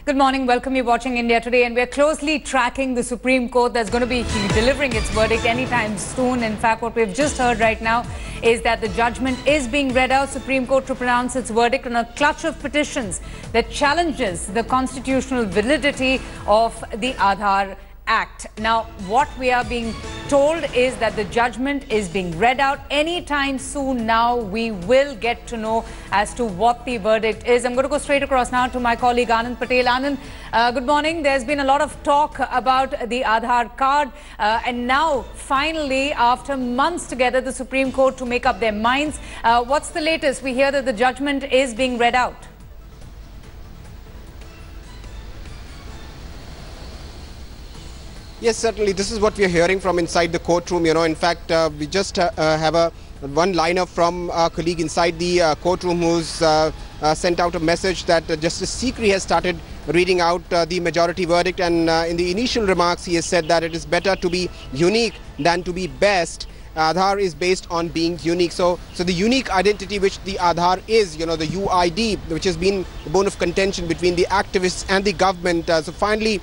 Good morning. Welcome. You're watching India Today, and we're closely tracking the Supreme Court that's going to be delivering its verdict anytime soon. In fact, what we've just heard right now is that the judgment is being read out. Supreme Court to pronounce its verdict on a clutch of petitions that challenges the constitutional validity of the Aadhaar Act. Now, what we are being told is that the judgment is being read out anytime soon. Now we will get to know as to what the verdict is. I'm going to go straight across now to my colleague Anand Patel. Anand, good morning. There's been a lot of talk about the Aadhaar card and now finally, after months together, the Supreme Court to make up their minds. What's the latest? We hear that the judgment is being read out. Yes, certainly. This is what we are hearing from inside the courtroom. In fact, we just have a one-liner from our colleague inside the courtroom who's sent out a message that Justice Sikri has started reading out the majority verdict. And in the initial remarks, he has said that it is better to be unique than to be best. Aadhaar is based on being unique. So the unique identity which the Aadhaar is, the UID, which has been a bone of contention between the activists and the government. So finally,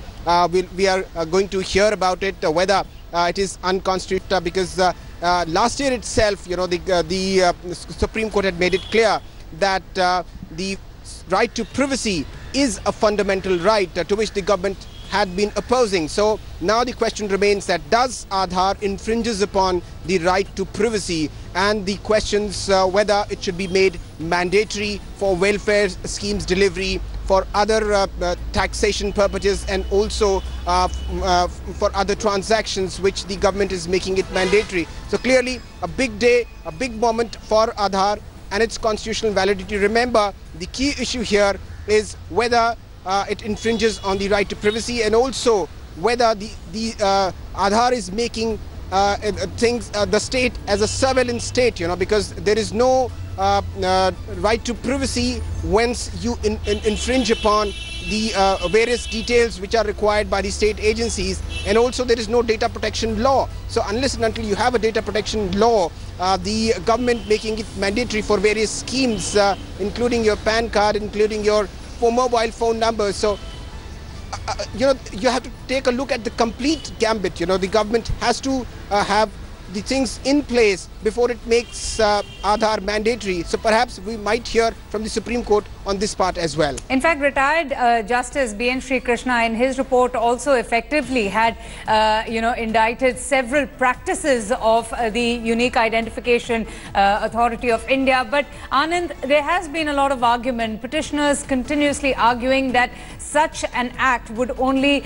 we are going to hear about it, whether it is unconstitutional, because last year itself, the Supreme Court had made it clear that the right to privacy is a fundamental right to which the government had been opposing. So now the question remains that does Aadhaar infringes upon the right to privacy, and the questions whether it should be made mandatory for welfare schemes delivery, for other taxation purposes, and also for other transactions which the government is making it mandatory. So clearly a big day, a big moment for Aadhaar and its constitutional validity. Remember, the key issue here is whether it infringes on the right to privacy, and also whether the Aadhaar is making the state as a surveillance state, because there is no right to privacy once you infringe upon the various details which are required by the state agencies, and also there is no data protection law. So unless and until you have a data protection law, the government making it mandatory for various schemes, including your PAN card, including your mobile phone numbers. So you have to take a look at the complete gambit. The government has to have the things in place before it makes Aadhaar mandatory. So perhaps we might hear from the Supreme Court on this part as well. In fact, retired Justice B.N. Sri Krishna in his report also effectively had, indicted several practices of the Unique Identification Authority of India. But Anand, there has been a lot of argument. Petitioners continuously arguing that such an act would only,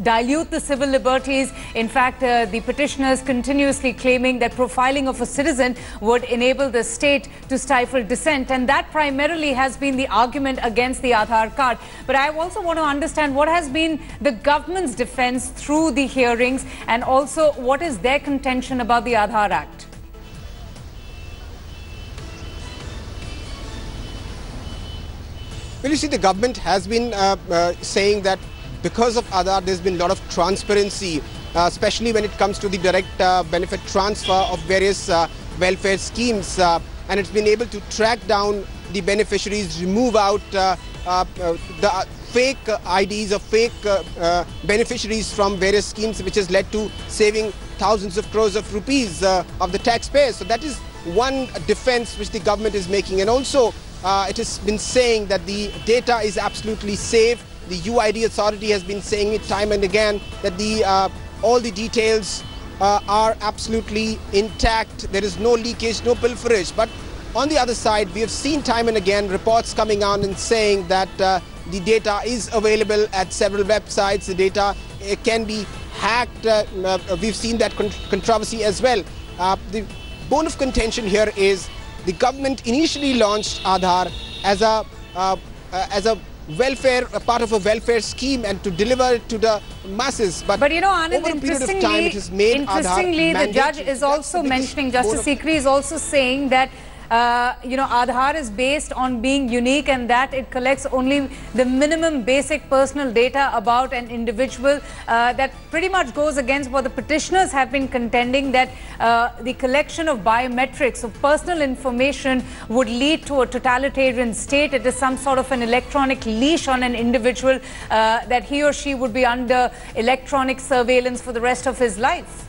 dilute the civil liberties. In fact, the petitioners continuously claiming that profiling of a citizen would enable the state to stifle dissent, and that primarily has been the argument against the Aadhaar card. But I also want to understand what has been the government's defense through the hearings, and also what is their contention about the Aadhaar Act. Well, you see, the government has been saying that because of Aadhaar, there's been a lot of transparency, especially when it comes to the direct benefit transfer of various welfare schemes, and it's been able to track down the beneficiaries, remove out the fake IDs or fake beneficiaries from various schemes, which has led to saving thousands of crores of rupees of the taxpayers. So that is one defense which the government is making, and also it has been saying that the data is absolutely safe. The UID authority has been saying it time and again that all the details are absolutely intact. There is no leakage, no pilferage. But on the other side, we have seen time and again reports coming out and saying that the data is available at several websites. The data can be hacked. We've seen that controversy as well. The bone of contention here is the government initially launched Aadhaar as a part of a welfare scheme and to deliver it to the masses. But Anand, over a period of time, it has made interestingly, the judge is also mentioning, Justice Sikri is also saying that Aadhaar is based on being unique, and that it collects only the minimum basic personal data about an individual. That pretty much goes against what the petitioners have been contending, that the collection of biometrics, of personal information, would lead to a totalitarian state. It is some sort of an electronic leash on an individual, that he or she would be under electronic surveillance for the rest of his life.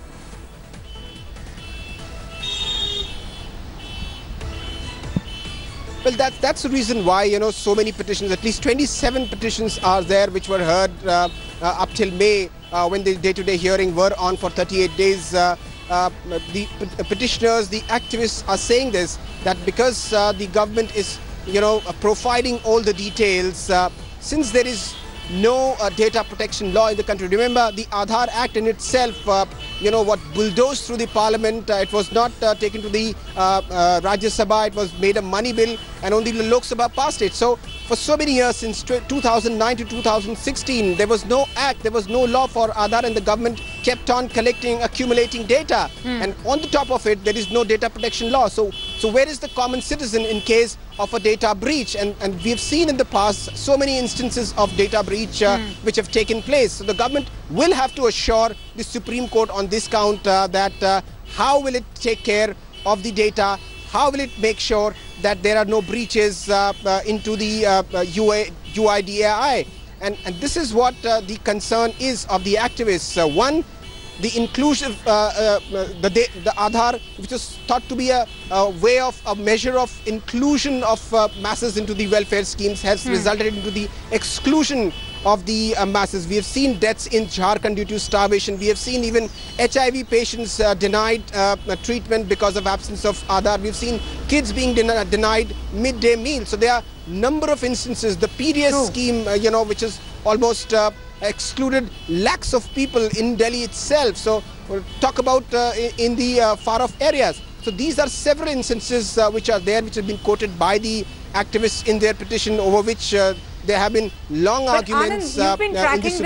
Well, that's the reason why, so many petitions, at least 27 petitions are there, which were heard up till May, when the day-to-day hearing were on for 38 days. The petitioners, the activists are saying this, that because the government is, providing all the details, since there is no data protection law in the country. Remember, the Aadhaar Act in itself, what bulldozed through the parliament, it was not taken to the Rajya Sabha, it was made a money bill, and only the Lok Sabha passed it. So for so many years, since 2009 to 2016, there was no act, there was no law for Aadhaar, and the government kept on accumulating data. And on the top of it, there is no data protection law. So where is the common citizen in case of a data breach? And we have seen in the past so many instances of data breach which have taken place. So the government will have to assure the Supreme Court on this count that how will it take care of the data? How will it make sure that there are no breaches into the UIDAI? And this is what the concern is of the activists. One, the inclusion, the Aadhaar, which was thought to be a way of a measure of inclusion of masses into the welfare schemes, has resulted into the exclusion of the masses. We have seen deaths in Jharkhand due to starvation. We have seen even HIV patients denied treatment because of absence of Aadhaar. We've seen kids being denied midday meal. So there are a number of instances. The PDS scheme, which is almost excluded lakhs of people in Delhi itself. So we'll talk about in the far-off areas. So these are several instances which are there, which have been quoted by the activists in their petition, over which there have been long arguments. Anand, you've been tracking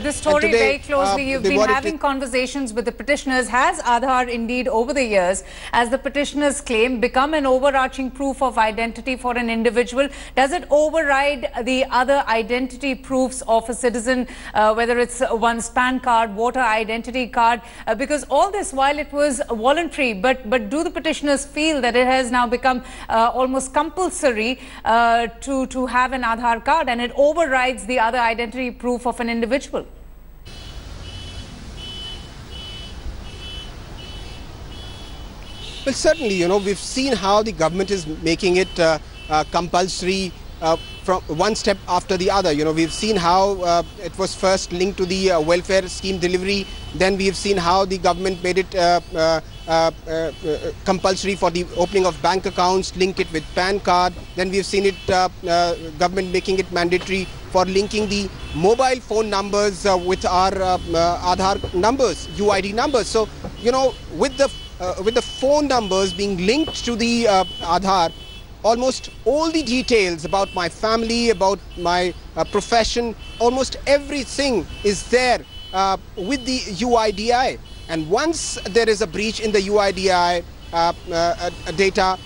this story very closely. You've been having conversations with the petitioners. Has Aadhaar indeed, over the years, as the petitioners claim, become an overarching proof of identity for an individual? Does it override the other identity proofs of a citizen, whether it's one's PAN card, voter identity card? Because all this, while it was voluntary, but do the petitioners feel that it has now become almost compulsory to have an Aadhaar card, and it overrides the other identity proof of an individual? Well, certainly, we've seen how the government is making it compulsory from one step after the other. We've seen how it was first linked to the welfare scheme delivery. Then we've seen how the government made it compulsory for the opening of bank accounts, link it with PAN card. Then we've seen it government making it mandatory for linking the mobile phone numbers with our Aadhaar numbers, UID numbers. So with the phone numbers being linked to the Aadhaar, almost all the details about my family, about my profession, almost everything is there with the UIDAI. And once there is a breach in the UIDAI data,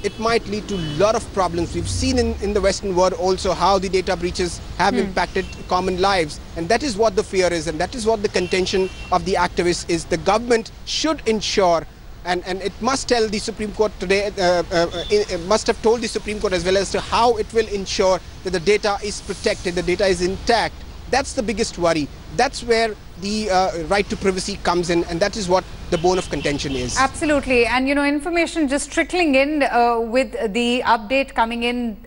it might lead to a lot of problems. We've seen in the Western world also how the data breaches have impacted common lives. And that is what the fear is, and that is what the contention of the activists is. The government should ensure, and it must tell the Supreme Court today, it must have told the Supreme Court as well as to how it will ensure that the data is protected, the data is intact. That's the biggest worry. That's where the right to privacy comes in, and that is what the bone of contention is. Absolutely. And information just trickling in with the update coming in,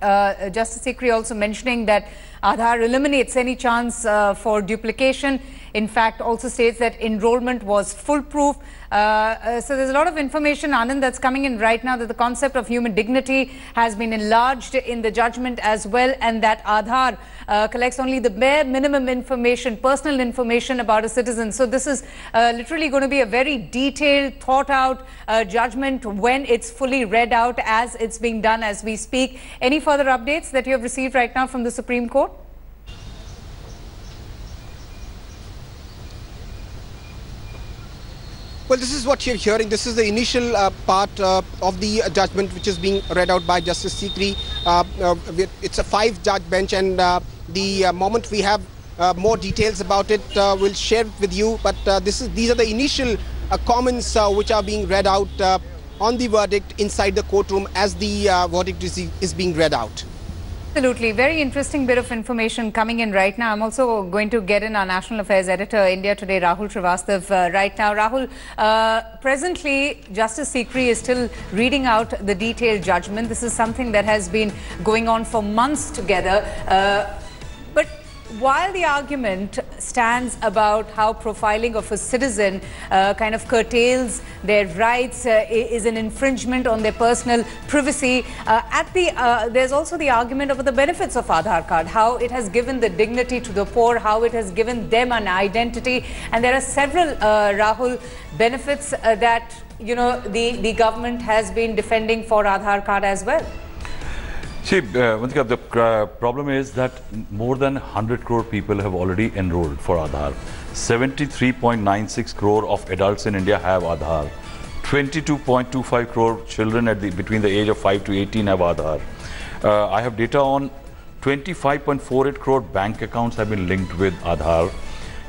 Justice Sikri also mentioning that Aadhaar eliminates any chance for duplication. In fact, also states that enrollment was foolproof. So there's a lot of information, Anand, that's coming in right now, that the concept of human dignity has been enlarged in the judgment as well, and that Aadhaar collects only the bare minimum information, personal information about a citizen. So this is literally going to be a very detailed, thought out judgment when it's fully read out, as it's being done as we speak. Any further updates that you have received right now from the Supreme Court? Well, Well, this is what you're hearing. This is the initial part of the judgment which is being read out by Justice Sikri. It's a 5-judge bench, and the moment we have more details about it, we'll share it with you. But these are the initial comments which are being read out on the verdict inside the courtroom as the verdict is being read out. Absolutely. Very interesting bit of information coming in right now. I'm also going to get in our National Affairs Editor, India Today, Rahul Srivastav, right now. Rahul, presently, Justice Sikri is still reading out the detailed judgment. This is something that has been going on for months together. But while the argument stands about how profiling of a citizen kind of curtails their rights, is an infringement on their personal privacy, there's also the argument of the benefits of Aadhaar card, how it has given the dignity to the poor, how it has given them an identity. And there are several, Rahul, benefits that, the government has been defending for Aadhaar card as well. See, Vantika, the problem is that more than 100 crore people have already enrolled for Aadhaar. 73.96 crore of adults in India have Aadhaar. 22.25 crore children between the age of 5 to 18 have Aadhaar. I have data on 25.48 crore bank accounts have been linked with Aadhaar.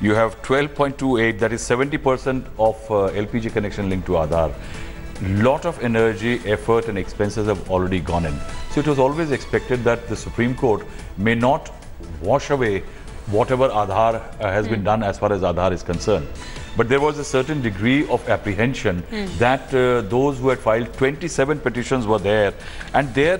You have 12.28, that is 70% of LPG connection linked to Aadhaar. Lot of energy, effort and expenses have already gone in. So it was always expected that the Supreme Court may not wash away whatever Aadhaar has been done as far as Aadhaar is concerned. But there was a certain degree of apprehension that those who had filed 27 petitions were there, and their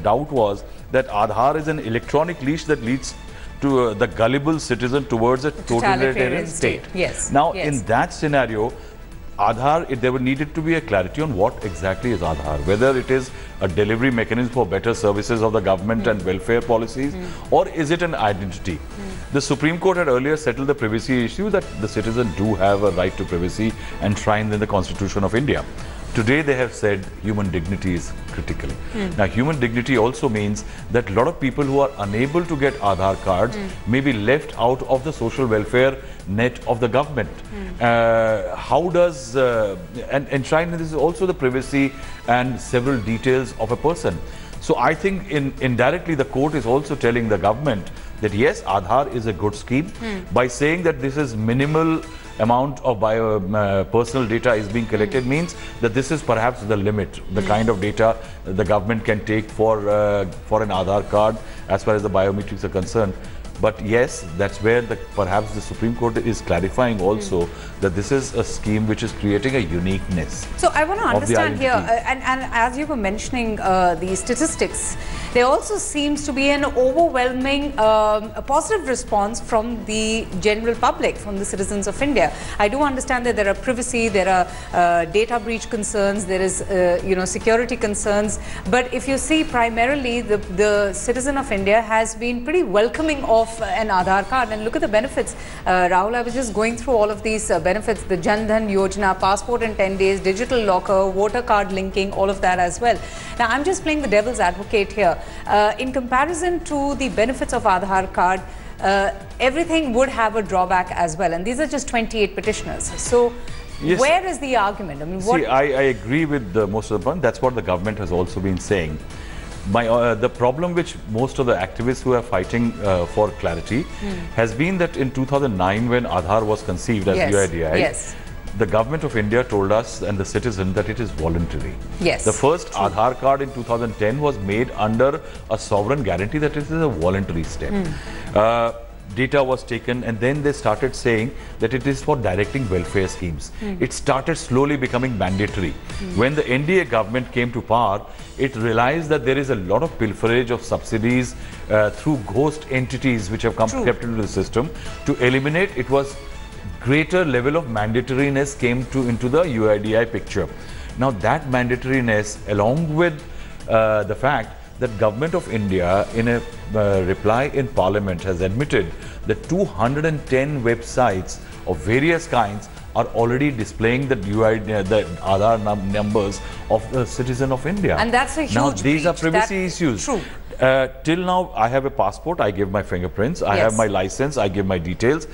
doubt was that Aadhaar is an electronic leash that leads to the gullible citizen towards a totalitarian state. Yes. Now, in that scenario, Aadhaar, there needed to be a clarity on what exactly is Aadhaar, whether it is a delivery mechanism for better services of the government and welfare policies, or is it an identity? The Supreme Court had earlier settled the privacy issue that the citizen do have a right to privacy enshrined in the Constitution of India. Today they have said human dignity is critical. Now, human dignity also means that a lot of people who are unable to get Aadhaar cards may be left out of the social welfare net of the government. How does, and enshrined in this is also the privacy and several details of a person. So I think indirectly the court is also telling the government that yes, Aadhaar is a good scheme by saying that this is minimal amount of personal data is being collected, means that this is perhaps the limit, the kind of data the government can take for an Aadhaar card as far as the biometrics are concerned. But yes, that's where perhaps the Supreme Court is clarifying also that this is a scheme which is creating a uniqueness. So I want to understand here, and as you were mentioning the statistics, there also seems to be an overwhelming positive response from the general public, from the citizens of India. I do understand that there are privacy, there are data breach concerns, there is security concerns, but if you see primarily the citizen of India has been pretty welcoming of an Aadhaar card. And look at the benefits. Rahul, I was just going through all of these benefits, the Jan Dhan Yojana, passport in 10 days, digital locker, voter card linking, all of that as well. Now, I'm just playing the devil's advocate here. In comparison to the benefits of Aadhaar card, everything would have a drawback as well. And these are just 28 petitioners. So, yes, where is the argument? I mean, see, I agree with most of the point. That's what the government has also been saying. The problem which most of the activists who are fighting for clarity has been that in 2009, when Aadhaar was conceived as UIDAI, the government of India told us and the citizen that it is voluntary. Yes. The first Aadhaar card in 2010 was made under a sovereign guarantee that it is a voluntary step. Data was taken, and then they started saying that it is for directing welfare schemes. It started slowly becoming mandatory. When the NDA government came to power, it realized that there is a lot of pilferage of subsidies through ghost entities which have crept into the system. To eliminate, it was greater level of mandatoriness came into the UIDAI picture. Now that mandatoriness, along with the fact that Government of India in a reply in Parliament has admitted that 210 websites of various kinds are already displaying the Aadhaar numbers of the citizen of India. And that's a huge Now these are privacy issues. True. Till now I have a passport, I give my fingerprints, I have my license, I give my details.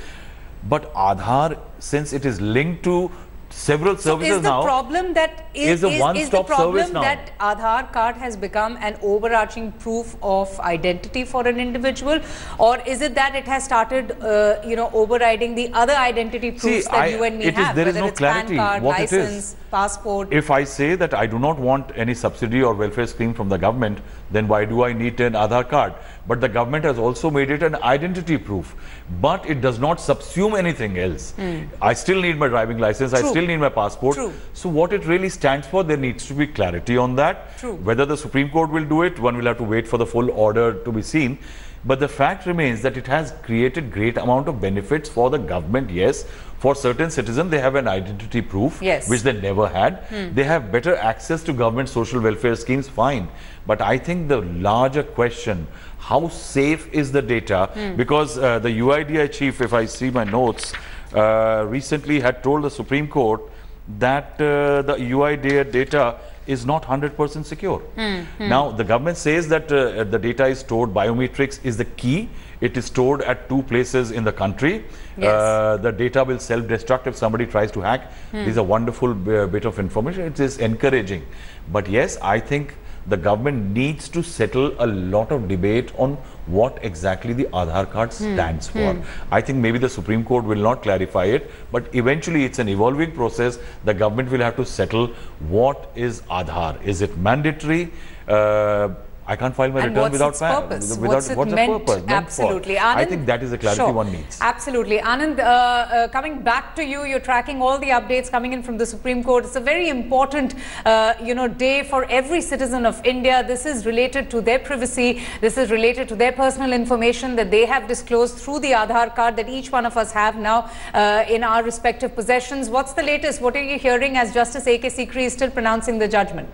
But Aadhaar, since it is linked to several services is the now. Problem that is a one-stop service now. That Aadhaar card has become an overarching proof of identity for an individual, or is it that it has started, overriding the other identity proofs that you and me have, there is whether no it's clarity PAN card, what license, passport? If I say that I do not want any subsidy or welfare scheme from the government, then why do I need an Aadhaar card? But the government has also made it an identity proof, but it does not subsume anything else. I still need my driving license, I still need my passport. So what it really stands for, there needs to be clarity on that. Whether the Supreme Court will do it, one will have to wait for the full order to be seen. But the fact remains that it has created great amount of benefits for the government, yes. For certain citizens, they have an identity proof, which they never had. They have better access to government social welfare schemes, fine. But I think the larger question, how safe is the data? Because the UIDI chief, if I see my notes, recently had told the Supreme Court that the UIDI data is not 100% secure. Now, the government says that the data is stored, biometrics is the key. It is stored at 2 places in the country. The data will self-destruct if somebody tries to hack. This is a wonderful bit of information. It is encouraging. But yes, I think the government needs to settle a lot of debate on what exactly the Aadhaar card stands for. I think maybe the Supreme Court will not clarify it, but eventually it's an evolving process. The government will have to settle what is Aadhaar. Is it mandatory? I can't file my return without PAN. What's the purpose? Absolutely. Anand, I think that is the clarity one needs. Absolutely. Anand, coming back to you, you're tracking all the updates coming in from the Supreme Court. It's a very important, day for every citizen of India. This is related to their privacy. This is related to their personal information that they have disclosed through the Aadhaar card that each one of us have now in our respective possessions. What's the latest? What are you hearing as Justice A.K. Sikri is still pronouncing the judgment?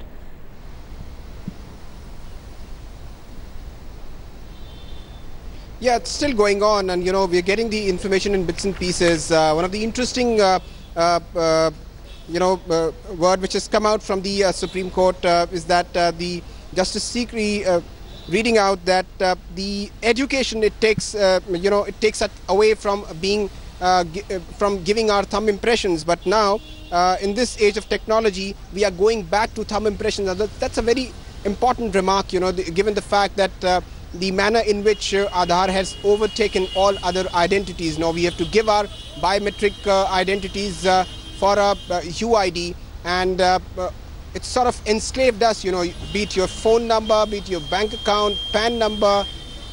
Yeah, it's still going on, and we're getting the information in bits and pieces. One of the interesting word which has come out from the Supreme Court is that the Justice Sikri reading out that the education it takes it away from being from giving our thumb impressions, but now in this age of technology we are going back to thumb impressions. That's a very important remark, given the fact that the manner in which Aadhaar has overtaken all other identities. Now we have to give our biometric identities for a UID, and it's sort of enslaved us, be it your phone number, be it your bank account, PAN number,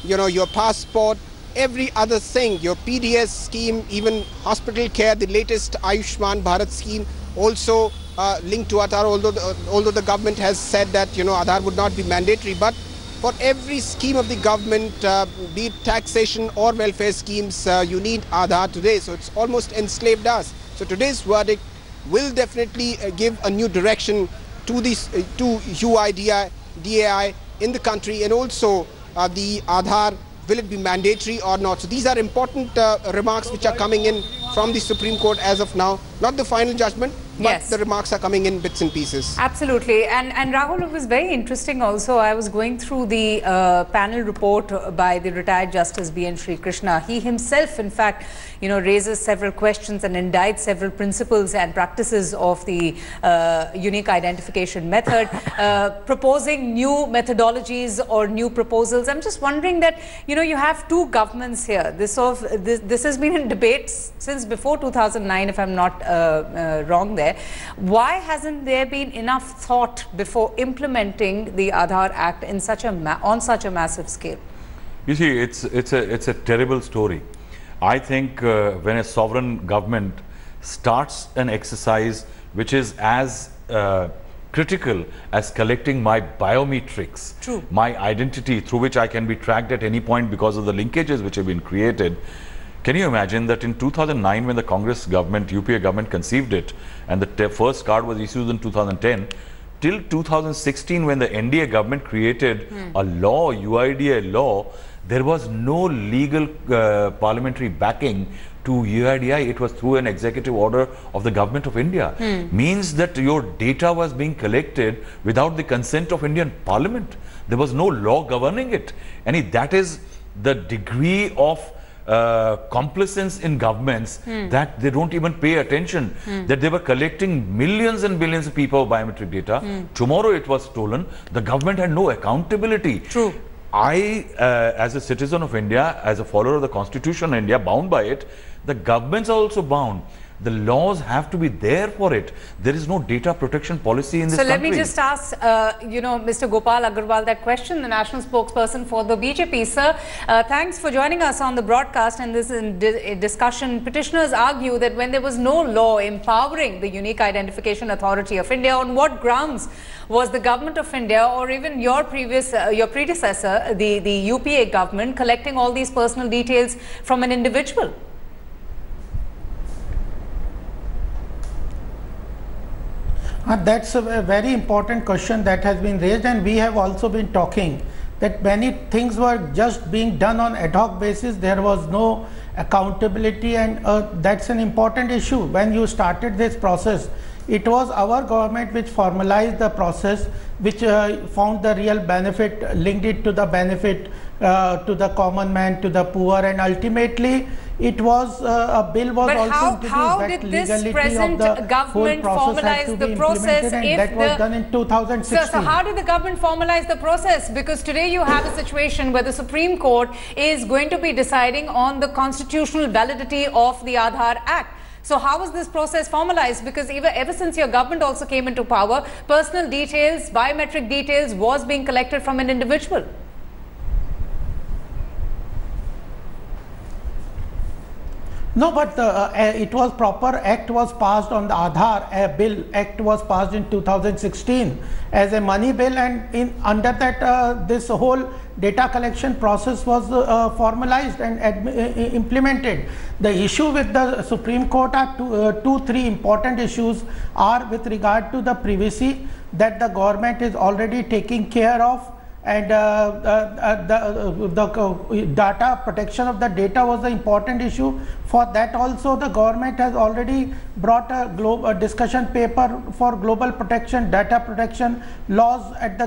your passport, every other thing, your PDS scheme, even hospital care, the latest Ayushman Bharat scheme also linked to Aadhaar, although the government has said that, Aadhaar would not be mandatory, but for every scheme of the government, be it taxation or welfare schemes, you need Aadhaar today. So it's almost enslaved us. So today's verdict will definitely give a new direction to this to UIDI, DAI in the country, and also the Aadhaar. Will it be mandatory or not? So these are important remarks which are coming in from the Supreme Court as of now. Not the final judgment, but the remarks are coming in bits and pieces. Absolutely. And Rahul, it was very interesting also. I was going through the panel report by the retired Justice B.N. Sri Krishna. He himself, in fact, raises several questions and indicts several principles and practices of the unique identification method, proposing new methodologies or new proposals. I'm just wondering that, you have 2 governments here. This has been in debate since before 2009, if I'm not wrong there. Why hasn't there been enough thought before implementing the Aadhaar Act in on such a massive scale? You see, it's a terrible story. I think when a sovereign government starts an exercise which is as critical as collecting my biometrics, my identity through which I can be tracked at any point because of the linkages which have been created. Can you imagine that in 2009, when the Congress government, UPA government conceived it, and the first card was issued in 2010, till 2016, when the NDA government created a law, UIDI law, there was no legal parliamentary backing to UIDI. It was through an executive order of the government of India. Means that your data was being collected without the consent of Indian Parliament. There was no law governing it. And that is the degree of complacence in governments that they don't even pay attention, that they were collecting millions and billions of people biometric data. Tomorrow it was stolen. The government had no accountability. True. I, as a citizen of India, as a follower of the Constitution of India, bound by it, the governments are also bound. The laws have to be there for it. There is no data protection policy in this country. So let me just ask, Mr. Gopal Agarwal that question, the national spokesperson for the BJP. Sir, thanks for joining us on the broadcast and this discussion. Petitioners argue that when there was no law empowering the Unique Identification Authority of India, on what grounds was the government of India or even your predecessor, the UPA government, collecting all these personal details from an individual? That's a very important question that has been raised, and we have also been talking that many things were just being done on ad hoc basis. There was no accountability, and that's an important issue. When you started this process, it was our government which formalized the process, which found the real benefit, linked it to the benefit to the common man, to the poor, and ultimately it was a bill was but also introduced. How did this present government formalize the process if that was done in 2016? So how did the government formalize the process? Because today you have a situation where the Supreme Court is going to be deciding on the constitutional validity of the Aadhaar Act. So how was this process formalized? Because ever since your government also came into power, personal details, biometric details was being collected from an individual. No, but it was proper act was passed on the Aadhaar bill. Act was passed in 2016 as a money bill, and under that this whole data collection process was formalized and implemented. The issue with the Supreme Court are three important issues are with regard to the privacy that the government is already taking care of, and the data protection of the data was the important issue. For that also the government has already brought a discussion paper for global protection, data protection laws at the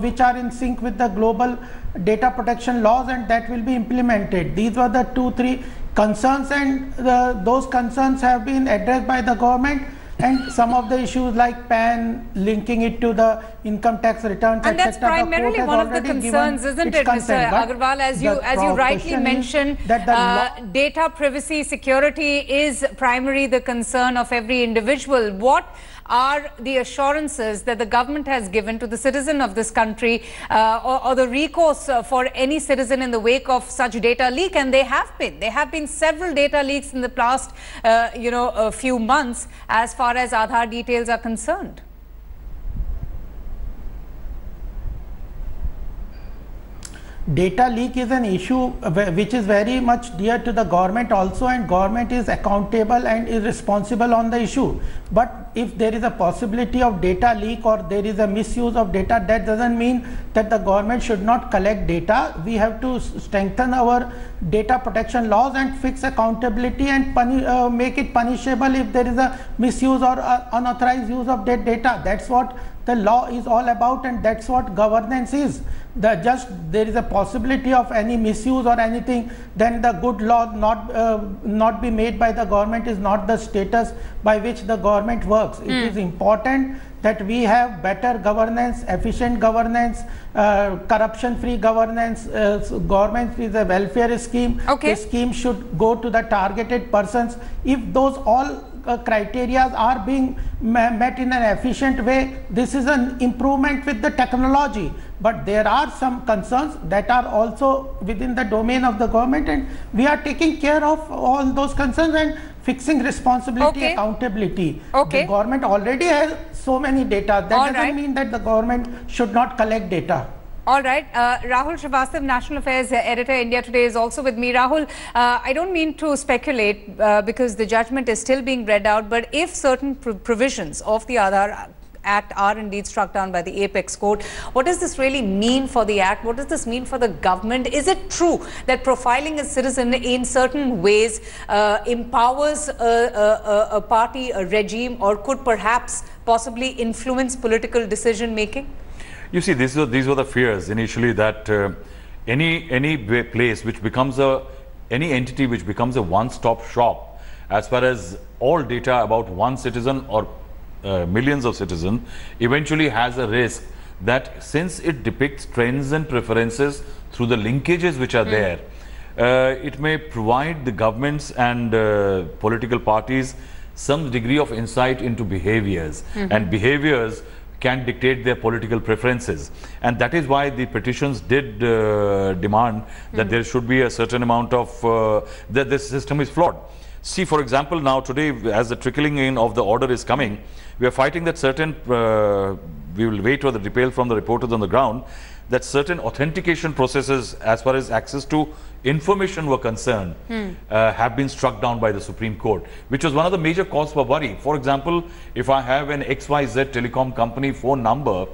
which are in sync with the global data protection laws, and that will be implemented. These were the three concerns, and those concerns have been addressed by the government. And some of the issues like PAN, linking it to the income tax returns, and that's primarily one of the concerns, isn't it, Mr. Agarwal? As you rightly mentioned, data privacy security is primarily the concern of every individual. What are the assurances that the government has given to the citizen of this country, or the recourse for any citizen in the wake of such data leak? And there have been several data leaks in the past a few months as far as Aadhaar details are concerned. Data leak is an issue which is very much dear to the government also, and government is accountable and is responsible on the issue. But if there is a possibility of data leak or there is a misuse of data, that doesn't mean that the government should not collect data. We have to strengthen our data protection laws and fix accountability and make it punishable if there is a misuse or unauthorized use of that data. That's what the law is all about, and that's what governance is. There is a possibility of any misuse or anything, then the good law not be made by the government is not the status by which the government works. It is important that we have better governance, efficient governance, corruption-free governance. Government is a welfare scheme. Okay. The scheme should go to the targeted persons. If those all criteria are being met in an efficient way, this is an improvement with the technology. But there are some concerns that are also within the domain of the government, and we are taking care of all those concerns and fixing responsibility, accountability. The government already has so many data. That doesn't mean that the government should not collect data. All right. Rahul Srivastava, National Affairs Editor, India Today, is also with me. Rahul, I don't mean to speculate because the judgment is still being read out, but if certain provisions of the Aadhaar Act are indeed struck down by the Apex Court, what does this really mean for the Act? What does this mean for the government? Is it true that profiling a citizen in certain ways empowers a party, a regime, or could perhaps possibly influence political decision making? You see, these were the fears initially, that any place which becomes a any entity which becomes a one-stop shop as far as all data about one citizen or millions of citizens eventually has a risk that since it depicts trends and preferences through the linkages which are there, it may provide the governments and political parties some degree of insight into behaviors, and behaviors can dictate their political preferences. And that is why the petitions did demand that there should be a certain amount of, that this system is flawed. See, for example, now today, as the trickling in of the order is coming, we are fighting that certain, we will wait for the detail from the reporters on the ground, that certain authentication processes as far as access to information were concerned have been struck down by the Supreme Court, which was one of the major causes for worry. For example, if I have an XYZ telecom company phone number,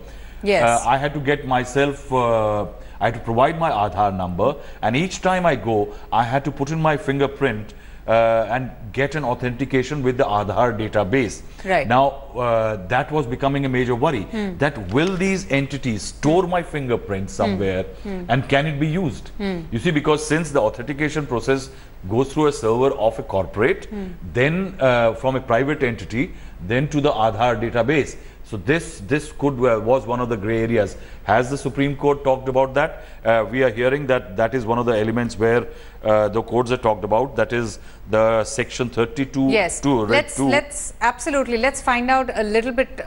I had to get myself, I had to provide my Aadhaar number, and each time I go, I had to put in my fingerprint and get an authentication with the Aadhaar database. Right. Now, that was becoming a major worry. That will these entities store my fingerprint somewhere and can it be used? You see, because since the authentication process goes through a server of a corporate, then from a private entity, then to the Aadhaar database. So this could was one of the grey areas. Has the Supreme Court talked about that? We are hearing that that is one of the elements where the courts have talked about. That is the section 32. Yes. Let's absolutely. Let's find out a little bit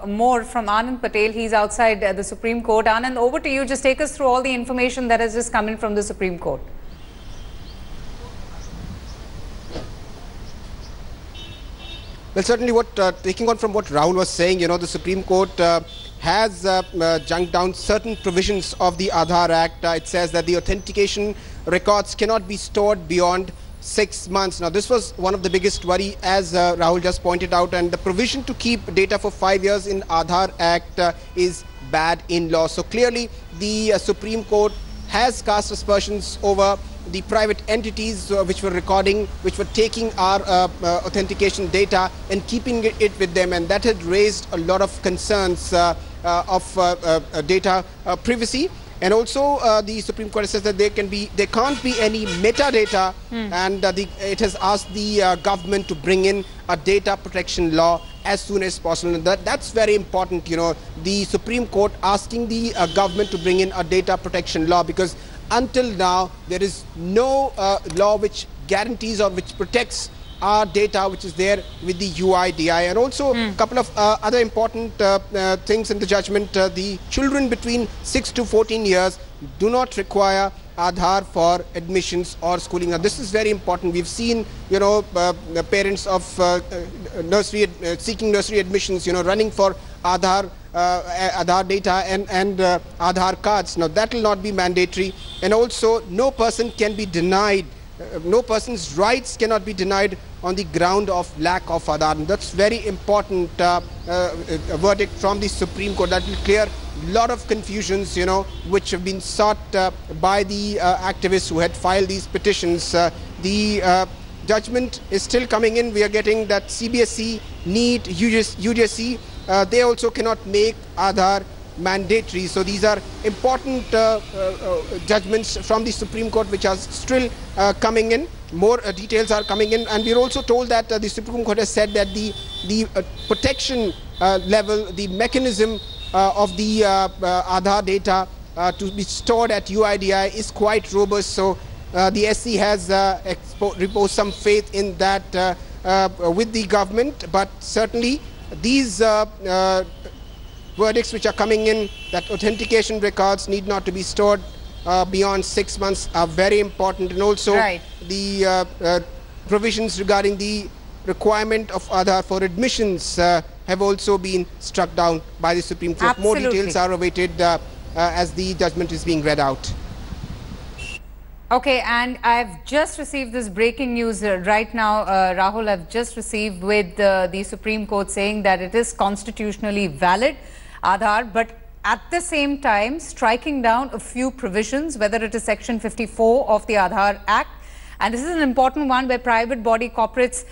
more from Anand Patel. He's outside the Supreme Court. Anand, over to you. Just take us through all the information that has just come in from the Supreme Court. Well, certainly taking on from what Rahul was saying, you know, the Supreme Court has junked down certain provisions of the Aadhaar Act. It says that the authentication records cannot be stored beyond 6 months. Now, this was one of the biggest worry, as Rahul just pointed out, and the provision to keep data for 5 years in Aadhaar Act is bad in law. So clearly, the Supreme Court has cast aspersions over the private entities which were taking our authentication data and keeping it with them, and that had raised a lot of concerns of data privacy. And also the Supreme Court says that there can't be any metadata, and it has asked the government to bring in a data protection law as soon as possible. And that's very important, you know, the Supreme Court asking the government to bring in a data protection law, because until now there is no law which guarantees or which protects our data which is there with the UIDI. And also a couple of other important things in the judgment. The children between 6 to 14 years do not require Aadhaar for admissions or schooling. Now, this is very important. We've seen, you know, parents of seeking nursery admissions, you know, running for Aadhaar data and Aadhaar cards. Now, that will not be mandatory. And also, no person can be denied, no person's rights cannot be denied on the ground of lack of Aadhaar. And that's very important verdict from the Supreme Court that will clear a lot of confusions, you know, which have been sought by the activists who had filed these petitions. The judgment is still coming in. We are getting that CBSE, NEET, UGC, they also cannot make Aadhaar mandatory. So these are important judgments from the Supreme Court which are still coming in. More details are coming in, and we're also told that the Supreme Court has said that the protection level, the mechanism of the Aadhaar data to be stored at UIDI is quite robust. So the SC has reposed some faith in that with the government, but certainly these verdicts which are coming in, that authentication records need not to be stored beyond 6 months, are very important. And also the provisions regarding the requirement of Aadhaar for admissions have also been struck down by the Supreme Court. Absolutely. More details are awaited as the judgment is being read out. Okay, and I've just received this breaking news right now, Rahul. I've just received with the Supreme Court saying that it is constitutionally valid, Aadhaar, but at the same time striking down a few provisions, whether it is Section 54 of the Aadhaar Act. And this is an important one where private body corporates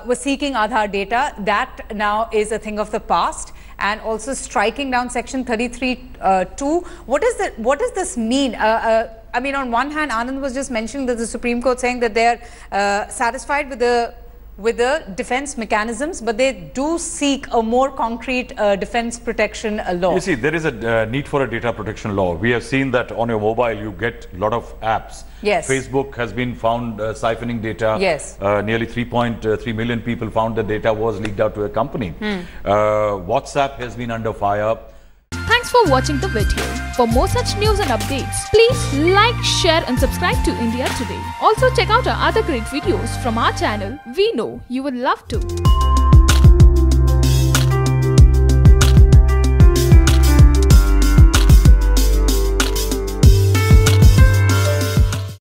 were seeking Aadhaar data. That now is a thing of the past. and also striking down Section 33(2). What does this mean? I mean, on one hand, Anand was just mentioning that the Supreme Court saying that they are satisfied with the defense mechanisms, but they do seek a more concrete defense protection law. You see, there is a need for a data protection law. We have seen that on your mobile you get a lot of apps. Yes. Facebook has been found siphoning data. Yes. Nearly 3.3 million people found the data was leaked out to a company. WhatsApp has been under fire. Thanks for watching the video. For more such news and updates, please like, share and subscribe to India Today. Also check out our other great videos from our channel. We know you would love to.